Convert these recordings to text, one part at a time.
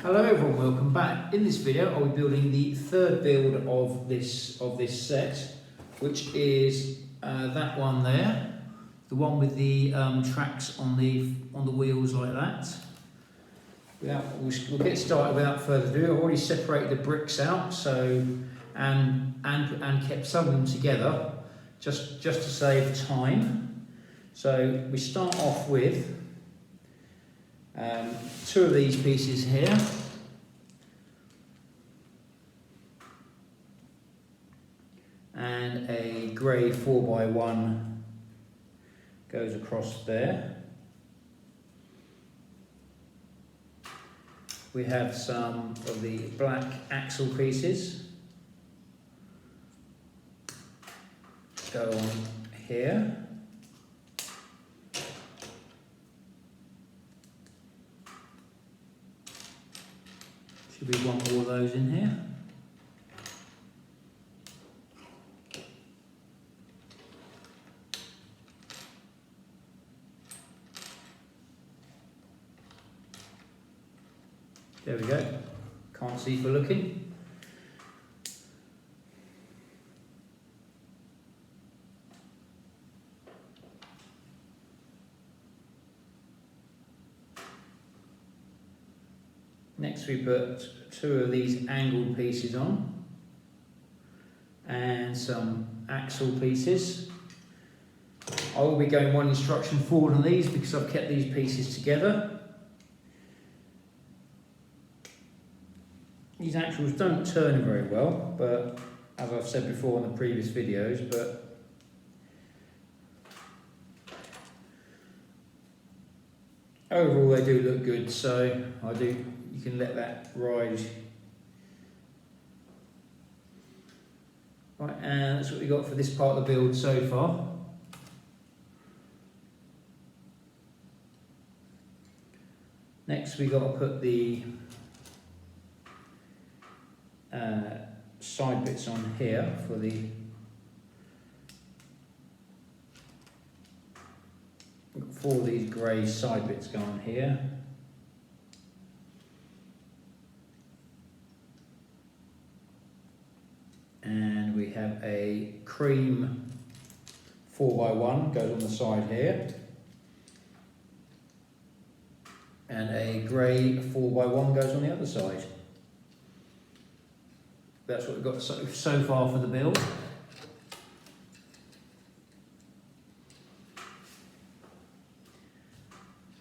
Hello everyone, welcome back. In this video I'll be building the third build of this set, which is that one there, the one with the tracks on the wheels like that. We'll get started without further ado. I've already separated the bricks out, so and kept some of them together just to save time. So we start off with two of these pieces here, and a grey 4x1 goes across there. We have some of the black axle pieces go on here. We want all of those in here. There we go. Can't see for looking. Next we put two of these angled pieces on and some axle pieces. I will be going one instruction forward on these because I've kept these pieces together. These axles don't turn very well, but as I've said before in the previous videos, but overall they do look good, so you can let that ride. Right, and that's what we got for this part of the build so far. Next we got to put the side bits on here for the four of these grey side bits go on here. And we have a cream 4x1 goes on the side here, and a grey 4x1 goes on the other side. That's what we've got so far for the build.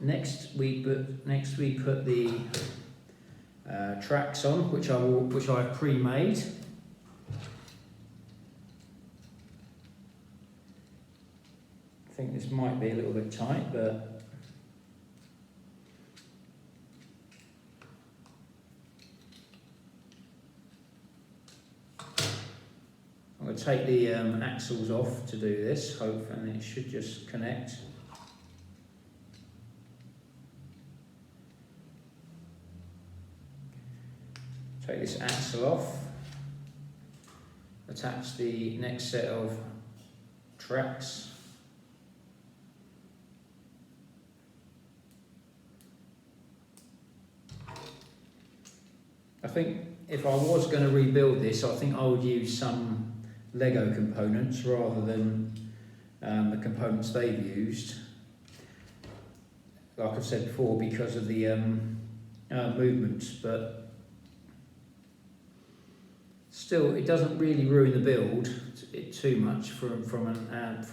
Next we put the tracks on, which I've pre-made. I think this might be a little bit tight, but I'm going to take the axles off to do this, and it should just connect. Take this axle off, attach the next set of tracks. I think if I was going to rebuild this, I think I would use some Lego components rather than the components they've used. Like I've said before, because of the movements, but still, it doesn't really ruin the build too much from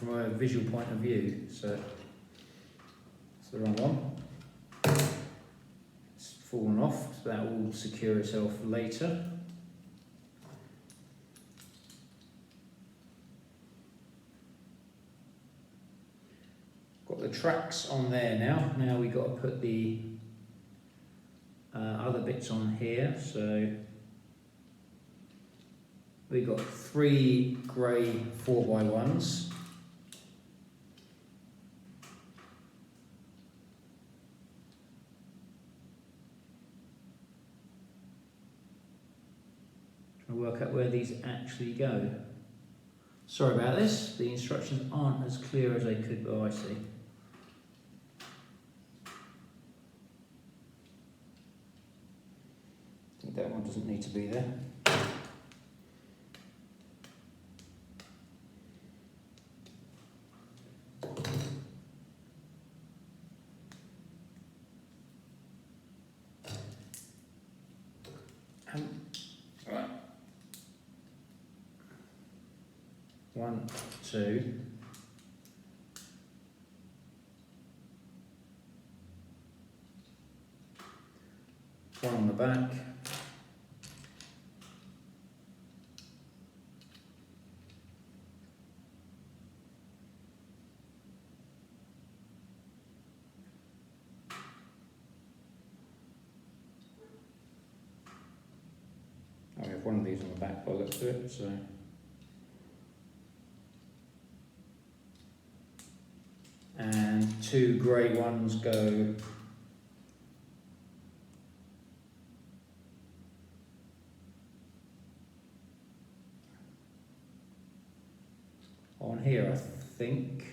a visual point of view. So it's the wrong one. Fallen off, so that will secure itself later. Got the tracks on there now. Now we've got to put the other bits on here. So we've got three grey 4x1s. Work out where these actually go. Sorry about this, the instructions aren't as clear as they could be, I see. I think that one doesn't need to be there. Right. 1, 2. One on the back. I have one of these on the back by the looks of it, so. And 2 grey ones go on here, I think.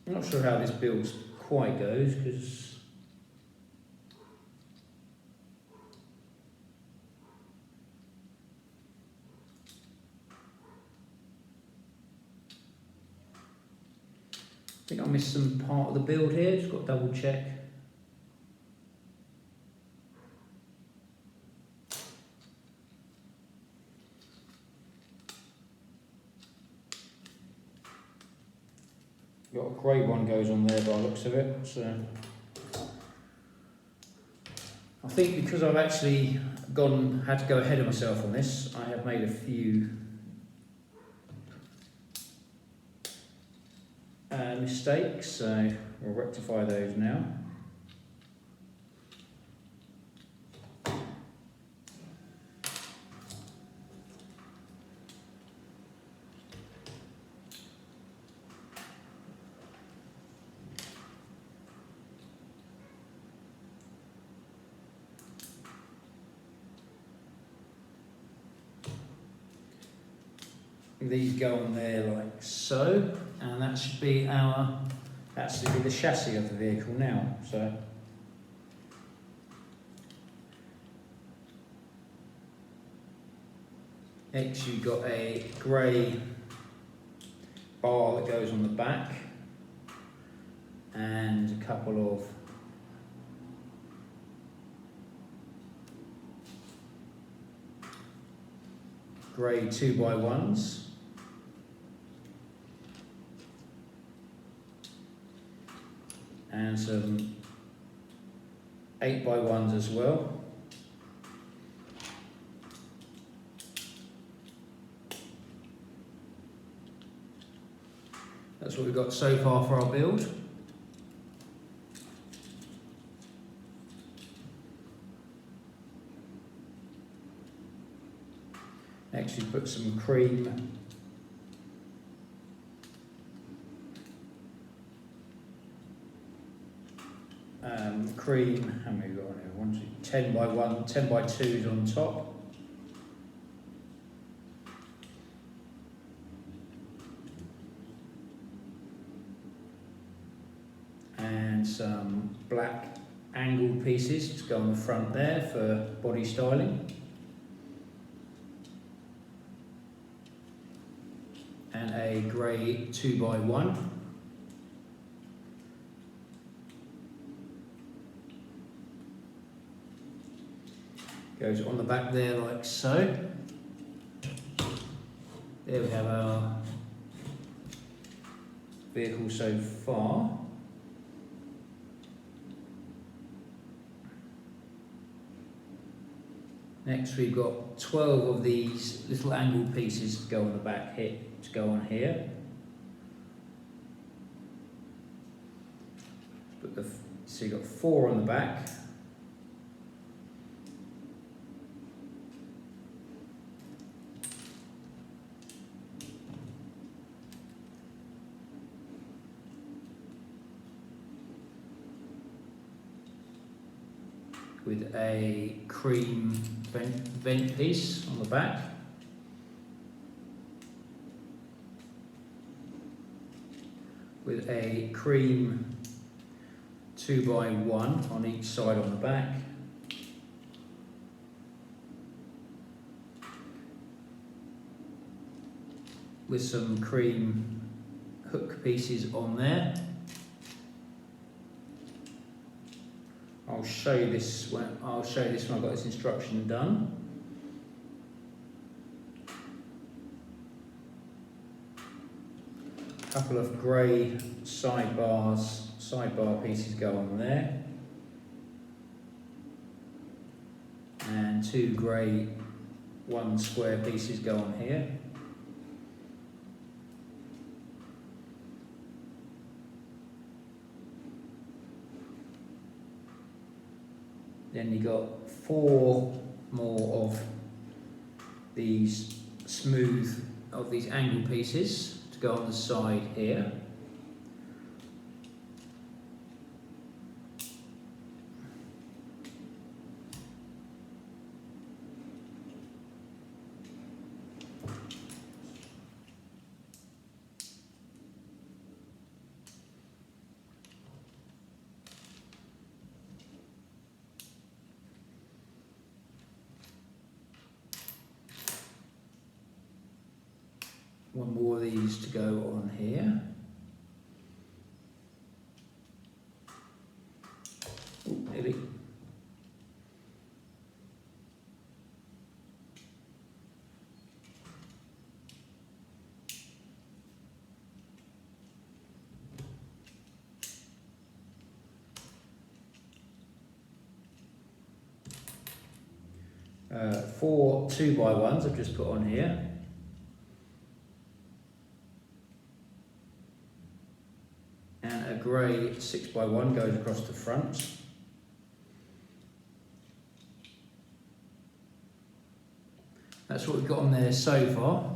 I'm not sure how this build quite goes, because I think I missed some part of the build here, just got to double check. Got a grey one goes on there by the looks of it, so I think because I've actually had to go ahead of myself on this, I have made a few mistakes, so we'll rectify those now. These go on there like so, and that should be the chassis of the vehicle now. So next you've got a grey bar that goes on the back, and a couple of grey 2x1s. And some 8x1s as well. That's what we've got so far for our build. Next we put some cream how many have we got on here? 10x1, 10x2s on top. And some black angled pieces to go on the front there for body styling. And a grey 2x1. Goes on the back there like so. There we have our vehicle so far. Next we've got 12 of these little angled pieces to go on the back here, to go on here. So you've got 4 on the back. With a cream vent piece on the back. With a cream 2x1 on each side on the back. with some cream hook pieces on there. I'll show you this when I've got this instruction done. A couple of grey sidebar pieces go on there, and 2 grey 1 square pieces go on here. Then you got 4 more of these angle pieces to go on the side here. One more of these to go on here. Ooh, nearly. Four 2x1s I've just put on here. And a grey 6x1 goes across the front. That's what we've got on there so far.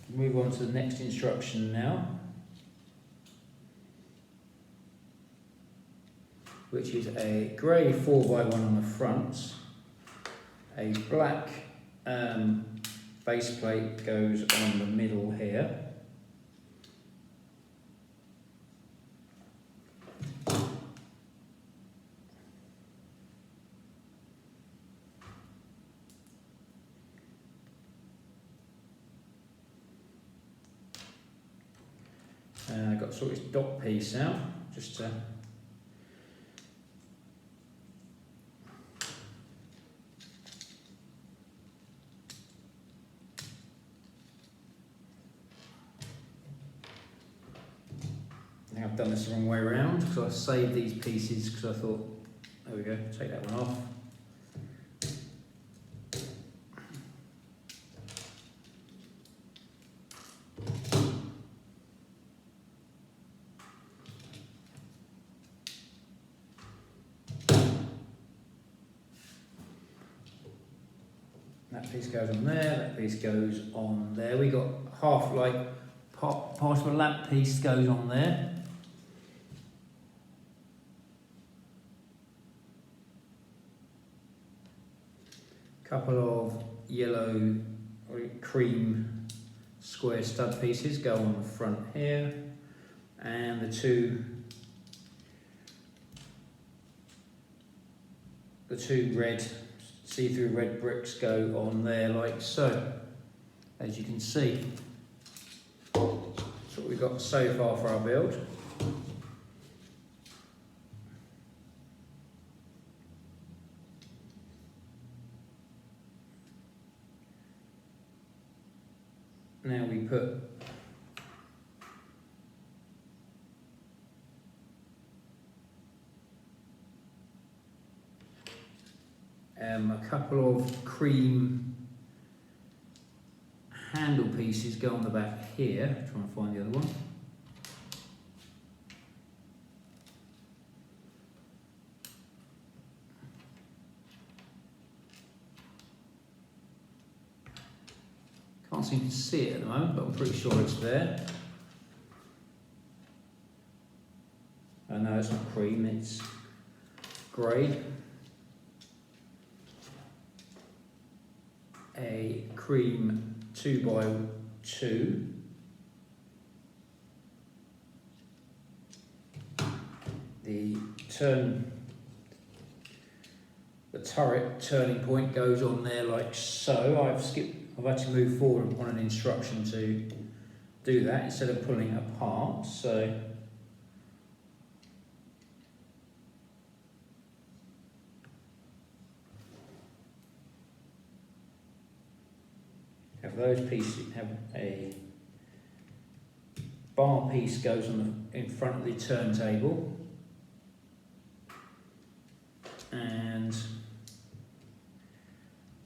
Move on to the next instruction now, which is a grey 4x1 on the front, a black base plate goes on the middle here, and I've got to sort this dot piece out just to I've done this the wrong way around because I saved these pieces because I thought, there we go, take that one off. That piece goes on there, that piece goes on there. We got half part of a lamp piece goes on there. Couple of yellow or cream square stud pieces go on the front here, and the two red see-through red bricks go on there like so, as you can see. That's what we've got so far for our build. Now we put a couple of cream handle pieces go on the back here. Try and find the other one. Can't seem to see it at the moment, but I'm pretty sure it's there. Oh no, it's not cream, it's grey. A cream 2x2. The turret turning point goes on there like so. I've had to move forward on an instruction to do that instead of pulling it apart. So have those pieces, have a bar piece goes on in front of the turntable, and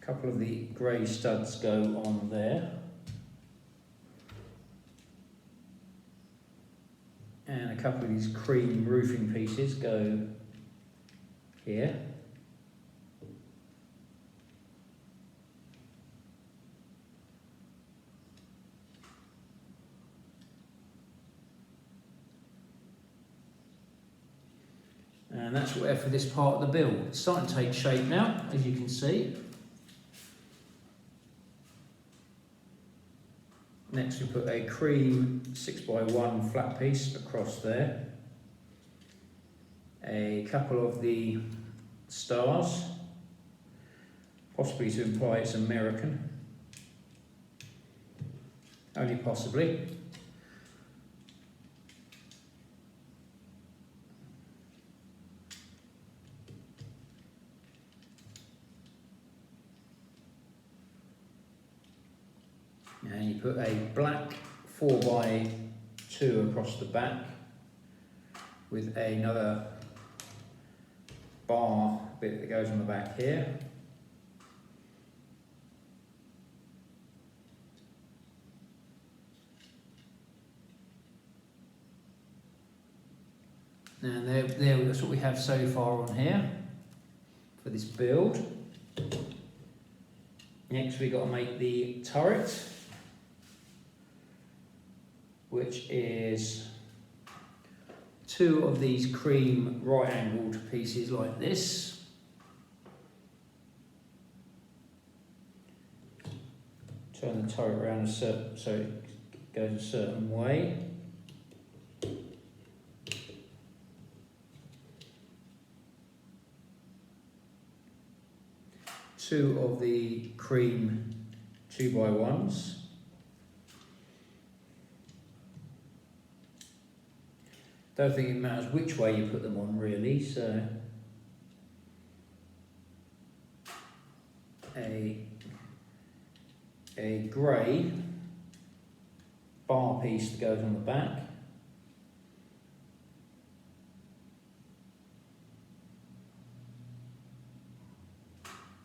a couple of the grey studs go on there, and a couple of these cream roofing pieces go here. And that's what we have for this part of the build. It's starting to take shape now, as you can see. Next we put a cream 6x1 flat piece across there. A couple of the stars, possibly to imply it's American. Only possibly. And you put a black 4x2 across the back with another bar bit that goes on the back here. And there, that's what we have so far on here for this build. Next we've got to make the turret, which is two of these cream right-angled pieces like this. Turn the turret around so it goes a certain way. Two of the cream 2x1s. Don't think it matters which way you put them on really, so a grey bar piece that goes on the back.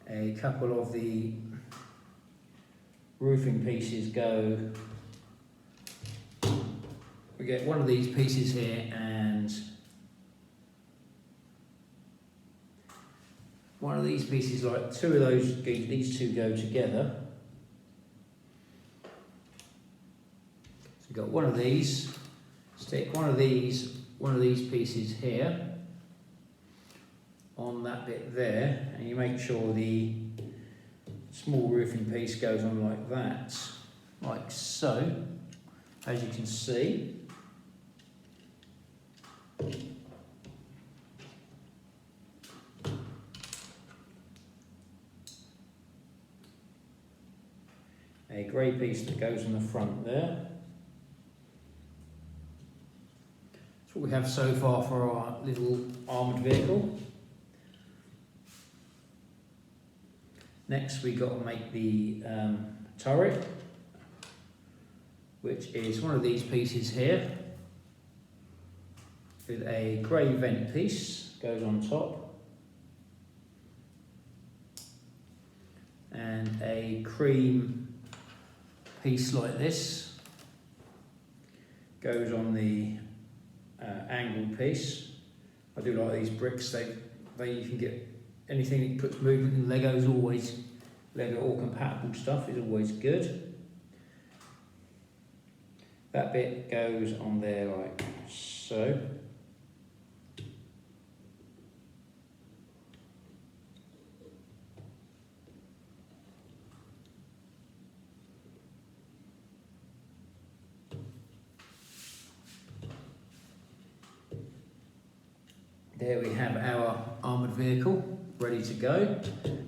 A couple of the roofing pieces go. We get one of these pieces here and one of these pieces, like two of those, these two go together. So we've got one of these, stick one of these pieces here on that bit there, and you make sure the small roofing piece goes on like that, like so, as you can see. A grey piece that goes on the front there. That's what we have so far for our little armoured vehicle. Next we got to make the turret, which is one of these pieces here with a grey vent piece goes on top and a cream piece like this goes on the angled piece. I do like these bricks. You can get anything that puts movement in Lego is always, Lego all compatible stuff is always good. That bit goes on there like so. There we have our armoured vehicle. ready to go.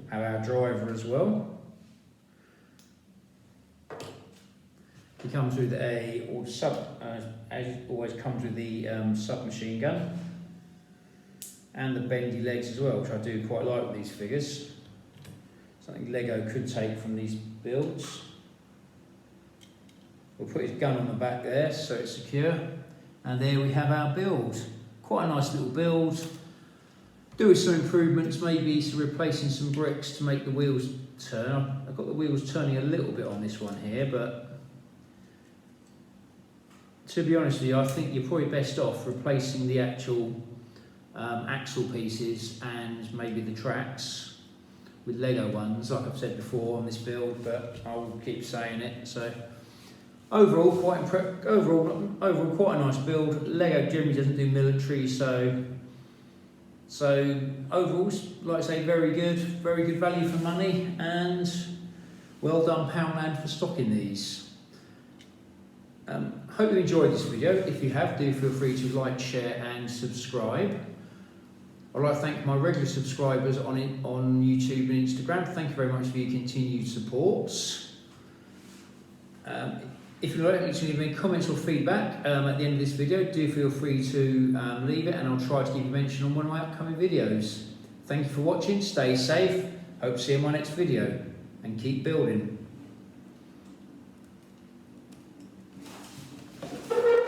Have our driver as well. He comes with as always comes with the submachine gun and the bendy legs as well, which I do quite like with these figures. Something Lego could take from these builds. We'll put his gun on the back there so it's secure. And there we have our build. Quite a nice little build. Doing some improvements, maybe replacing some bricks to make the wheels turn. I've got the wheels turning a little bit on this one here, but to be honest with you, I think you're probably best off replacing the actual axle pieces and maybe the tracks with Lego ones, like I've said before on this build, but I'll keep saying it. So overall, overall quite a nice build. Lego generally doesn't do military, so overall, like I say, very good value for money, and well done Poundland for stocking these. Hope you enjoyed this video. If you have, do feel free to like, share and subscribe. I'd like to thank my regular subscribers on YouTube and Instagram. Thank you very much for your continued support. If you'd like to leave any comments or feedback at the end of this video, do feel free to leave it, and I'll try to give you a mention on one of my upcoming videos. Thank you for watching, stay safe, hope to see you in my next video, and keep building.